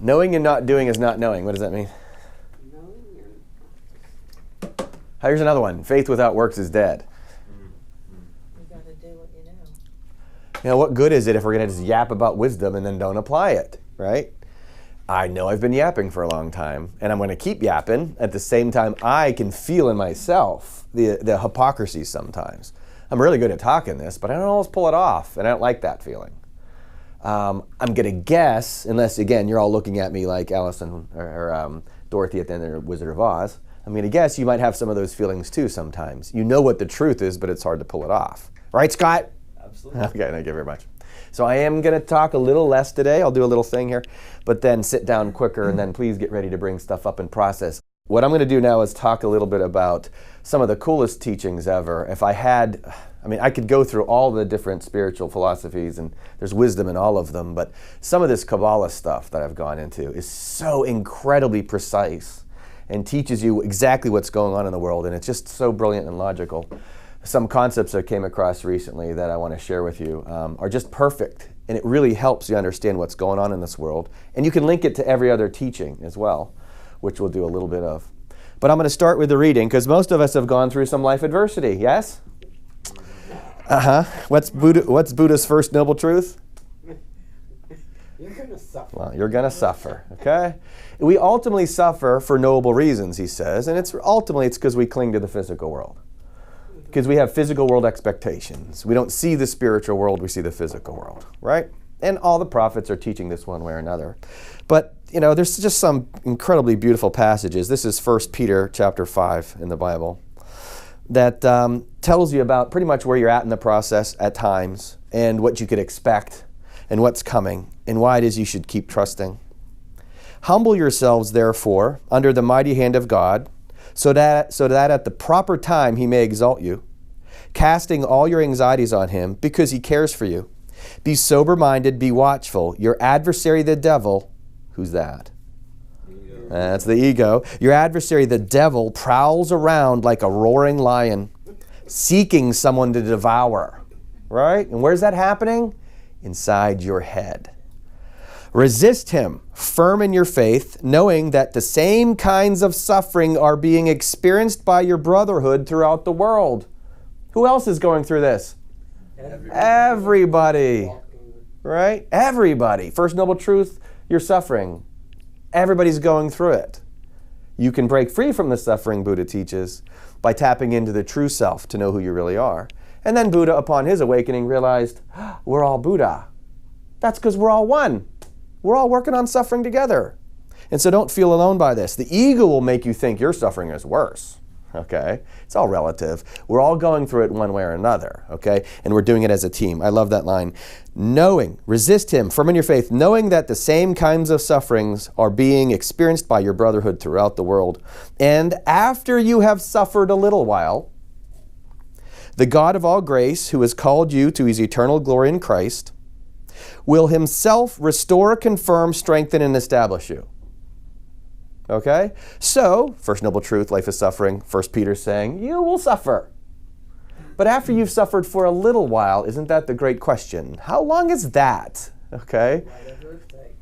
Knowing and not doing is not knowing. What does that mean? Here's another one. Faith without works is dead. You got to do what you know. You know, what good is it if we're going to just yap about wisdom and then don't apply it, right? I know I've been yapping for a long time, and I'm going to keep yapping. At the same time, I can feel in myself the hypocrisy sometimes. I'm really good at talking this, but I don't always pull it off, and I don't like that feeling. I'm going to guess, unless, again, you're all looking at me like Allison or Dorothy at the end of Wizard of Oz, I'm going to guess you might have some of those feelings too sometimes. You know what the truth is, but it's hard to pull it off. Right, Scott? Absolutely. Okay, thank you very much. So I am going to talk a little less today. I'll do a little thing here, but then sit down quicker, and then please get ready to bring stuff up and process. What I'm going to do now is talk a little bit about some of the coolest teachings ever. If I had, I could go through all the different spiritual philosophies, and there's wisdom in all of them, but some of this Kabbalah stuff that I've gone into is so incredibly precise and teaches you exactly what's going on in the world, and it's just so brilliant and logical. Some concepts I came across recently that I want to share with you are just perfect, and it really helps you understand what's going on in this world. And you can link it to every other teaching as well, which we'll do a little bit of. But I'm going to start with the reading, because most of us have gone through some life adversity, yes? What's Buddha's first noble truth? You're going to suffer. Well, you're going to suffer, okay? We ultimately suffer for noble reasons, he says, and it's because we cling to the physical world. Because we have physical world expectations. We don't see the spiritual world, we see the physical world, right? And all the prophets are teaching this one way or another. But, you know, there's just some incredibly beautiful passages. This is 1 Peter chapter 5 in the Bible that tells you about pretty much where you're at in the process at times and what you could expect and what's coming and why it is you should keep trusting. Humble yourselves, therefore, under the mighty hand of God, so that at the proper time he may exalt you, casting all your anxieties on him because he cares for you. Be sober-minded, be watchful. Your adversary, the devil, who's that? That's the ego. Your adversary, the devil, prowls around like a roaring lion, seeking someone to devour. Right? And where's that happening? Inside your head. Resist him, firm in your faith, knowing that the same kinds of suffering are being experienced by your brotherhood throughout the world. Who else is going through this? Everybody. Right? Everybody. First noble truth, you're suffering. Everybody's going through it. You can break free from the suffering, Buddha teaches, by tapping into the true self to know who you really are. And then Buddha, upon his awakening, realized, we're all Buddha. That's because we're all one. We're all working on suffering together. And so don't feel alone by this. The ego will make you think your suffering is worse. Okay? It's all relative. We're all going through it one way or another. Okay? And we're doing it as a team. I love that line. Knowing, resist him, firm in your faith, knowing that the same kinds of sufferings are being experienced by your brotherhood throughout the world. And after you have suffered a little while, the God of all grace, who has called you to his eternal glory in Christ, will himself restore, confirm, strengthen, and establish you. Okay? So, first noble truth, life is suffering. 1 Peter saying, you will suffer. But after you've suffered for a little while, isn't that the great question? How long is that? Okay?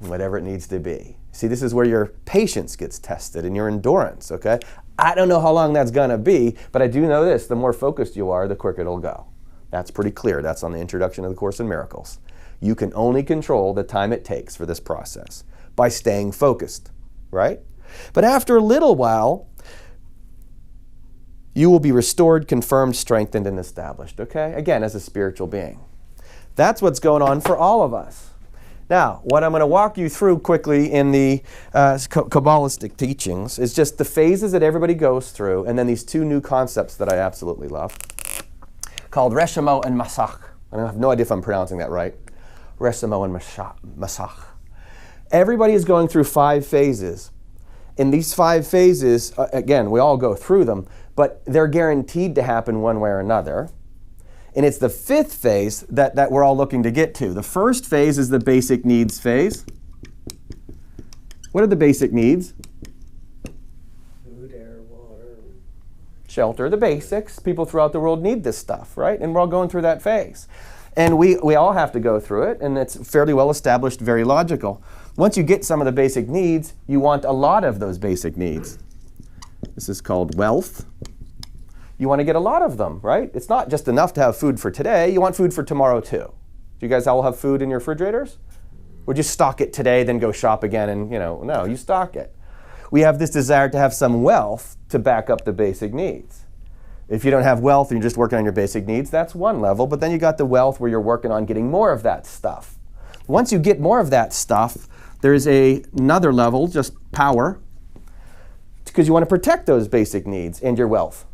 Whatever it needs to be. See, this is where your patience gets tested and your endurance, okay? I don't know how long that's going to be, but I do know this. The more focused you are, the quicker it'll go. That's pretty clear. That's on the introduction of the Course in Miracles. You can only control the time it takes for this process by staying focused, right? But after a little while, you will be restored, confirmed, strengthened, and established, okay? Again, as a spiritual being. That's what's going on for all of us. Now, what I'm going to walk you through quickly in the Kabbalistic teachings is just the phases that everybody goes through, and then these two new concepts that I absolutely love, called Reshimo and Masach. I have no idea if I'm pronouncing that right. Reshimo and Masach. Everybody is going through 5 phases. In these 5 phases, again, we all go through them, but they're guaranteed to happen one way or another. And it's the 5th phase that we're all looking to get to. The first phase is the basic needs phase. What are the basic needs? Food, air, water. Shelter, the basics. People throughout the world need this stuff, right? And we're all going through that phase. And we all have to go through it, and it's fairly well established, very logical. Once you get some of the basic needs, you want a lot of those basic needs. This is called wealth. You want to get a lot of them, right? It's not just enough to have food for today. You want food for tomorrow too. Do you guys all have food in your refrigerators? Would you stock it today, then go shop again and, no, you stock it. We have this desire to have some wealth to back up the basic needs. If you don't have wealth and you're just working on your basic needs, that's one level. But then you got the wealth where you're working on getting more of that stuff. Once you get more of that stuff, there's another level, just power, because you want to protect those basic needs and your wealth.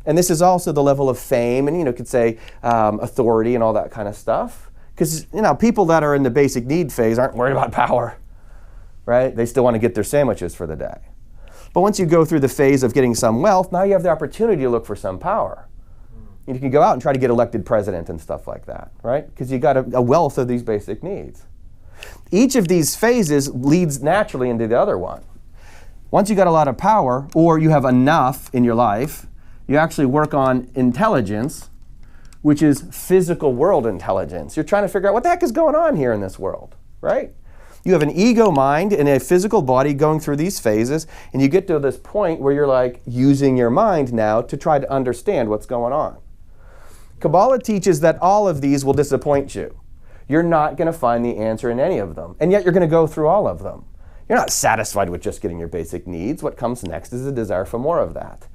And this is also the level of fame and, could say authority and all that kind of stuff. Because, people that are in the basic need phase aren't worried about power, right? They still want to get their sandwiches for the day. But once you go through the phase of getting some wealth, now you have the opportunity to look for some power. You can go out and try to get elected president and stuff like that, right? Because you got a wealth of these basic needs. Each of these phases leads naturally into the other one. Once you got a lot of power, or you have enough in your life, you actually work on intelligence, which is physical world intelligence. You're trying to figure out what the heck is going on here in this world, right? You have an ego mind and a physical body going through these phases, and you get to this point where you're like using your mind now to try to understand what's going on. Kabbalah teaches that all of these will disappoint you. You're not going to find the answer in any of them, and yet you're going to go through all of them. You're not satisfied with just getting your basic needs. What comes next is a desire for more of that.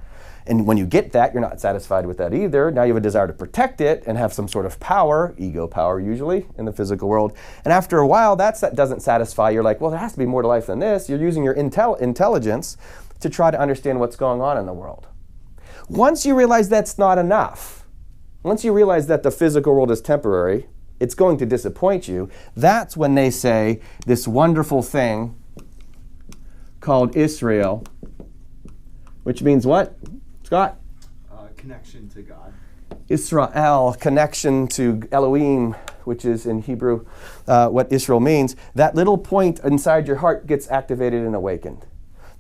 And when you get that, you're not satisfied with that either. Now you have a desire to protect it and have some sort of power, ego power usually, in the physical world. And after a while, that doesn't satisfy. You're like, well, there has to be more to life than this. You're using your intelligence to try to understand what's going on in the world. Once you realize that's not enough, once you realize that the physical world is temporary, it's going to disappoint you, that's when they say this wonderful thing called Israel, which means what? Scott? Connection to God. Israel, connection to Elohim, which is in Hebrew what Israel means. That little point inside your heart gets activated and awakened.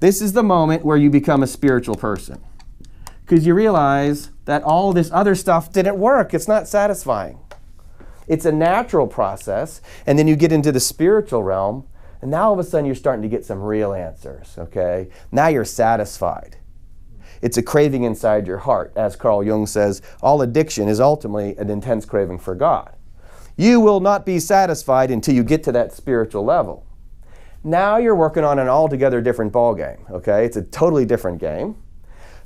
This is the moment where you become a spiritual person. Because you realize that all this other stuff didn't work. It's not satisfying. It's a natural process. And then you get into the spiritual realm, and now all of a sudden you're starting to get some real answers, okay? Now you're satisfied. It's a craving inside your heart. As Carl Jung says, all addiction is ultimately an intense craving for God. You will not be satisfied until you get to that spiritual level. Now you're working on an altogether different ballgame, okay? It's a totally different game.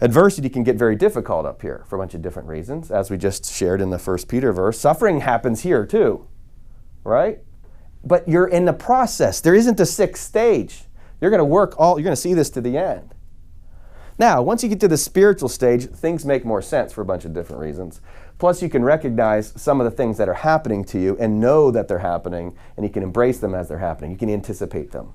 Adversity can get very difficult up here for a bunch of different reasons, as we just shared in the 1 Peter verse. Suffering happens here too, right? But you're in the process. There isn't a sixth stage. You're going to see this to the end. Now, once you get to the spiritual stage, things make more sense for a bunch of different reasons. Plus, you can recognize some of the things that are happening to you and know that they're happening, and you can embrace them as they're happening. You can anticipate them.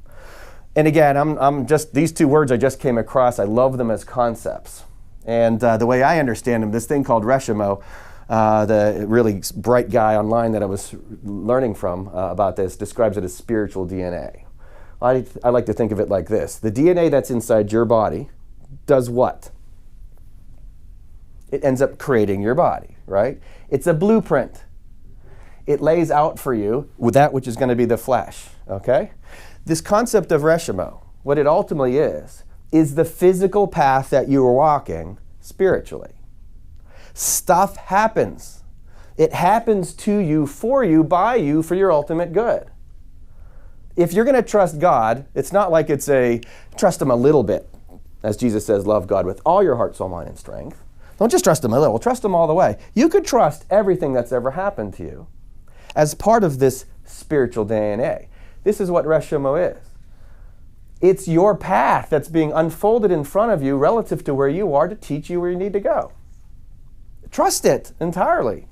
And again, I'm just, these two words I just came across, I love them as concepts. And the way I understand them, this thing called Reshimo, the really bright guy online that I was learning from about this, describes it as spiritual DNA. I like to think of it like this. The DNA that's inside your body does what? It ends up creating your body, right? It's a blueprint. It lays out for you with that which is going to be the flesh, okay? This concept of Reshimo, what it ultimately is the physical path that you are walking spiritually. Stuff happens. It happens to you, by you, for your ultimate good. If you're going to trust God, it's not like it's trust Him a little bit. As Jesus says, love God with all your heart, soul, mind, and strength. Don't just trust Him a little, trust Him all the way. You could trust everything that's ever happened to you as part of this spiritual DNA. This is what Reshimo is. It's your path that's being unfolded in front of you relative to where you are to teach you where you need to go. Trust it entirely.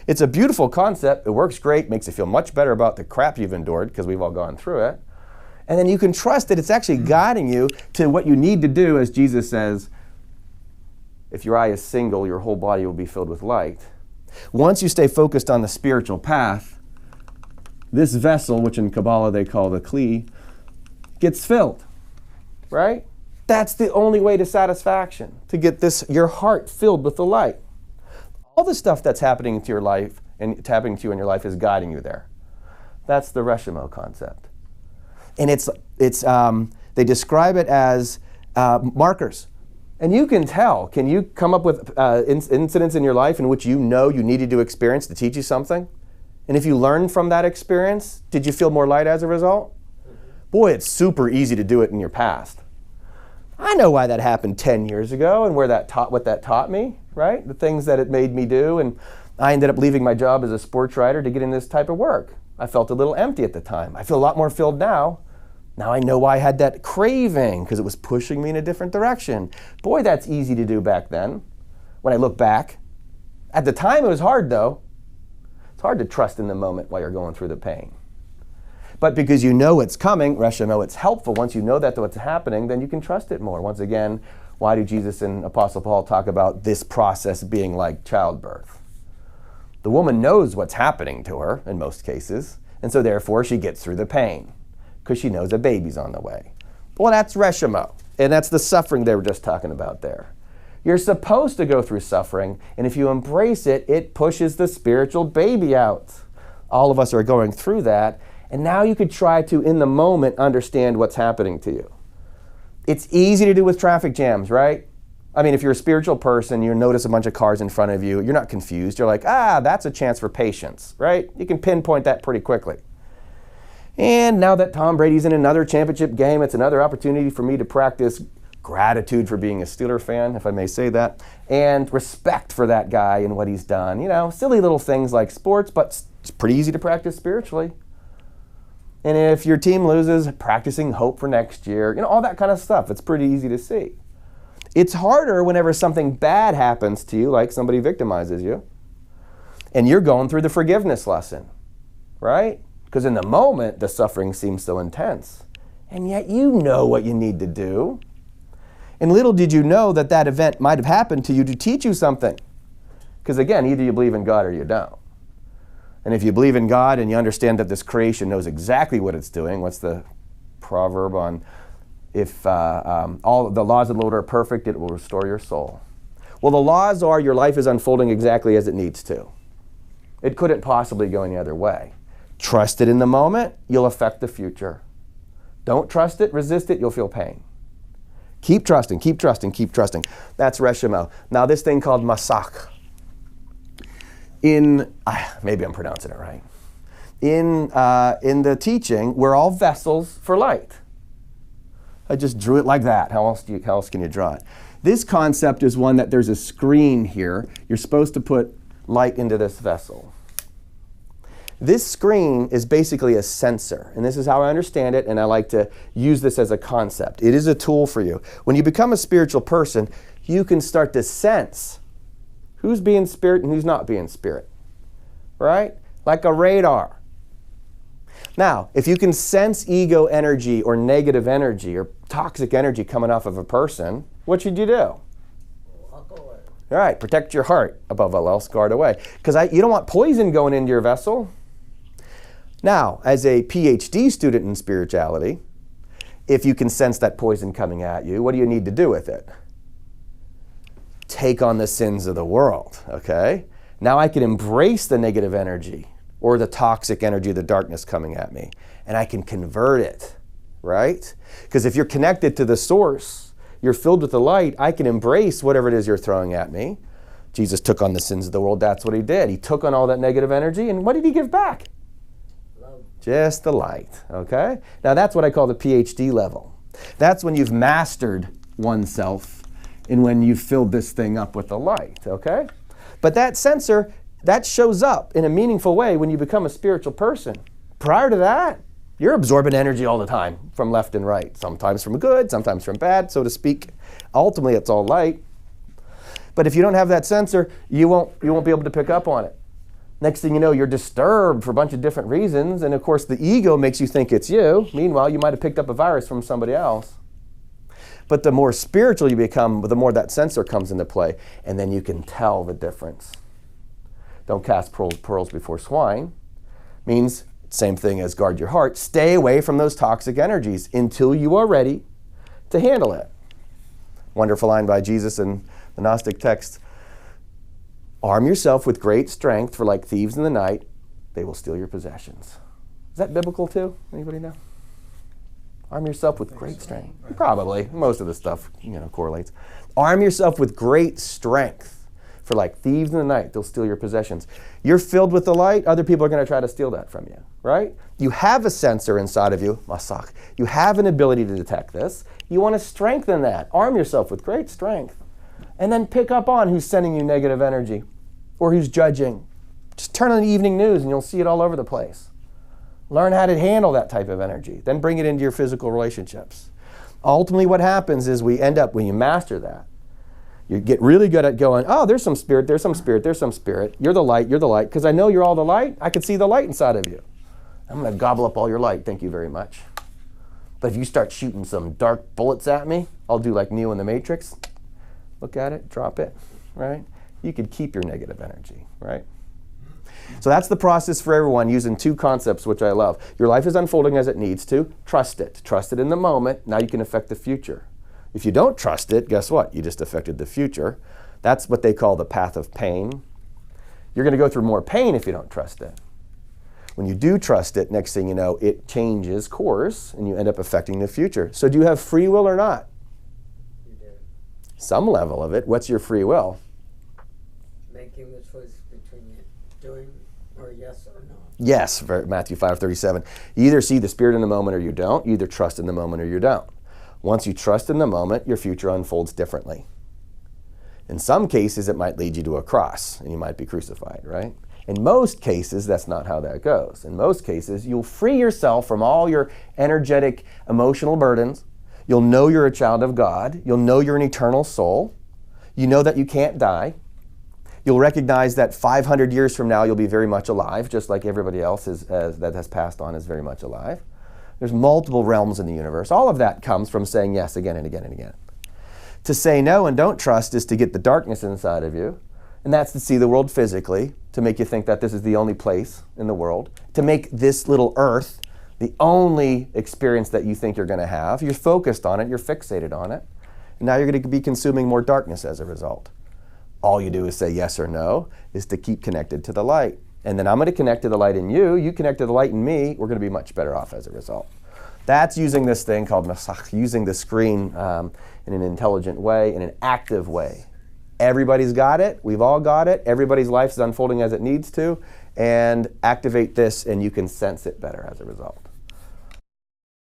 It's a beautiful concept. It works great, makes you feel much better about the crap you've endured, because we've all gone through it. And then you can trust that it's actually guiding you to what you need to do, as Jesus says, if your eye is single, your whole body will be filled with light. Once you stay focused on the spiritual path, this vessel, which in Kabbalah they call the Kli, gets filled, right? That's the only way to satisfaction, to get your heart filled with the light. All the stuff that's happening into your life and tapping into you in your life is guiding you there. That's the Reshimo concept. And they describe it as markers. And you can tell. Can you come up with incidents in your life in which you know you needed to experience to teach you something? And if you learned from that experience, did you feel more light as a result? Boy, it's super easy to do it in your past. I know why that happened 10 years ago and what that taught me, right? The things that it made me do. And I ended up leaving my job as a sports writer to get in this type of work. I felt a little empty at the time. I feel a lot more filled now. Now I know why I had that craving, because it was pushing me in a different direction. Boy, that's easy to do back then, when I look back. At the time, it was hard, though. It's hard to trust in the moment while you're going through the pain. But because you know it's coming, Reshimo, it's helpful. Once you know that's what's happening, then you can trust it more. Once again, why do Jesus and Apostle Paul talk about this process being like childbirth? The woman knows what's happening to her, in most cases, and so therefore she gets through the pain, because she knows a baby's on the way. Well, that's Reshimo, and that's the suffering they were just talking about there. You're supposed to go through suffering, and if you embrace it, it pushes the spiritual baby out. All of us are going through that, and now you could try to, in the moment, understand what's happening to you. It's easy to do with traffic jams, right? I mean, if you're a spiritual person, you notice a bunch of cars in front of you, you're not confused. You're like, that's a chance for patience, right? You can pinpoint that pretty quickly. And now that Tom Brady's in another championship game, it's another opportunity for me to practice gratitude for being a Steeler fan, if I may say that, and respect for that guy and what he's done. You know, silly little things like sports, but it's pretty easy to practice spiritually. And if your team loses, practicing hope for next year, you know, all that kind of stuff. It's pretty easy to see. It's harder whenever something bad happens to you, like somebody victimizes you, and you're going through the forgiveness lesson, right? Because in the moment, the suffering seems so intense. And yet you know what you need to do. And little did you know that that event might have happened to you to teach you something. Because again, either you believe in God or you don't. And if you believe in God and you understand that this creation knows exactly what it's doing, what's the proverb on, if all the laws of the Lord are perfect, it will restore your soul. Well, the laws are your life is unfolding exactly as it needs to. It couldn't possibly go any other way. Trust it in the moment, you'll affect the future. Don't trust it, resist it, you'll feel pain. Keep trusting, keep trusting, keep trusting. That's Reshimo. Now this thing called Masach. Maybe I'm pronouncing it right. In the teaching, we're all vessels for light. I just drew it like that. How else can you draw it? This concept is one that there's a screen here. You're supposed to put light into this vessel. This screen is basically a sensor, and this is how I understand it, and I like to use this as a concept. It is a tool for you. When you become a spiritual person, you can start to sense who's being spirit and who's not being spirit, right? Like a radar. Now, if you can sense ego energy or negative energy or toxic energy coming off of a person, what should you do? Walk away. All right, protect your heart above all else, guard away. Because you don't want poison going into your vessel. Now, as a PhD student in spirituality, if you can sense that poison coming at you, what do you need to do with it? Take on the sins of the world, okay? Now I can embrace the negative energy or the toxic energy, the darkness coming at me, and I can convert it, right? Because if you're connected to the source, you're filled with the light, I can embrace whatever it is you're throwing at me. Jesus took on the sins of the world, that's what he did. He took on all that negative energy, and what did he give back? Love. Just the light, okay? Now that's what I call the PhD level. That's when you've mastered oneself and when you've filled this thing up with the light, okay? But that sensor, that shows up in a meaningful way when you become a spiritual person. Prior to that, you're absorbing energy all the time from left and right, sometimes from good, sometimes from bad, so to speak. Ultimately, it's all light. But if you don't have that sensor, you won't be able to pick up on it. Next thing you know, you're disturbed for a bunch of different reasons, and of course the ego makes you think it's you. Meanwhile, you might have picked up a virus from somebody else. But the more spiritual you become, the more that sensor comes into play, and then you can tell the difference. Don't cast pearls before swine. Means same thing as guard your heart. Stay away from those toxic energies until you are ready to handle it. Wonderful line by Jesus in the Gnostic text. Arm yourself with great strength, for like thieves in the night, they will steal your possessions. Is that biblical too? Anybody know? Arm yourself with great strength. Probably. Most of the stuff, correlates. Arm yourself with great strength, for like thieves in the night, they'll steal your possessions. You're filled with the light, other people are going to try to steal that from you, right? You have a sensor inside of you, Masach. You have an ability to detect this. You want to strengthen that. Arm yourself with great strength. And then pick up on who's sending you negative energy or who's judging. Just turn on the evening news and you'll see it all over the place. Learn how to handle that type of energy. Then bring it into your physical relationships. Ultimately, what happens is we end up, when you master that, you get really good at going, oh, there's some spirit, there's some spirit, there's some spirit. You're the light, because I know you're all the light. I can see the light inside of you. I'm going to gobble up all your light, thank you very much. But if you start shooting some dark bullets at me, I'll do like Neo in the Matrix. Look at it, drop it, right? You could keep your negative energy, right? So that's the process for everyone, using two concepts, which I love. Your life is unfolding as it needs to. Trust it. Trust it in the moment. Now you can affect the future. If you don't trust it, guess what? You just affected the future. That's what they call the path of pain. You're going to go through more pain if you don't trust it. When you do trust it, next thing you know, it changes course and you end up affecting the future. So do you have free will or not? You do. Some level of it. What's your free will? Making the choice between doing or yes or no. Yes, Matthew 5:37. You either see the spirit in the moment or you don't. You either trust in the moment or you don't. Once you trust in the moment, your future unfolds differently. In some cases, it might lead you to a cross and you might be crucified, right? In most cases, that's not how that goes. In most cases, you'll free yourself from all your energetic, emotional burdens. You'll know you're a child of God. You'll know you're an eternal soul. You know that you can't die. You'll recognize that 500 years from now, you'll be very much alive, just like everybody else that has passed on is very much alive. There's multiple realms in the universe. All of that comes from saying yes again and again and again. To say no and don't trust is to get the darkness inside of you, and that's to see the world physically, to make you think that this is the only place in the world, to make this little earth the only experience that you think you're going to have. You're focused on it, you're fixated on it, and now you're going to be consuming more darkness as a result. All you do is say yes or no, is to keep connected to the light. And then I'm going to connect to the light in you, you connect to the light in me, we're going to be much better off as a result. That's using this thing called Masach, using the screen in an intelligent way, in an active way. Everybody's got it, we've all got it, everybody's life is unfolding as it needs to, and activate this and you can sense it better as a result.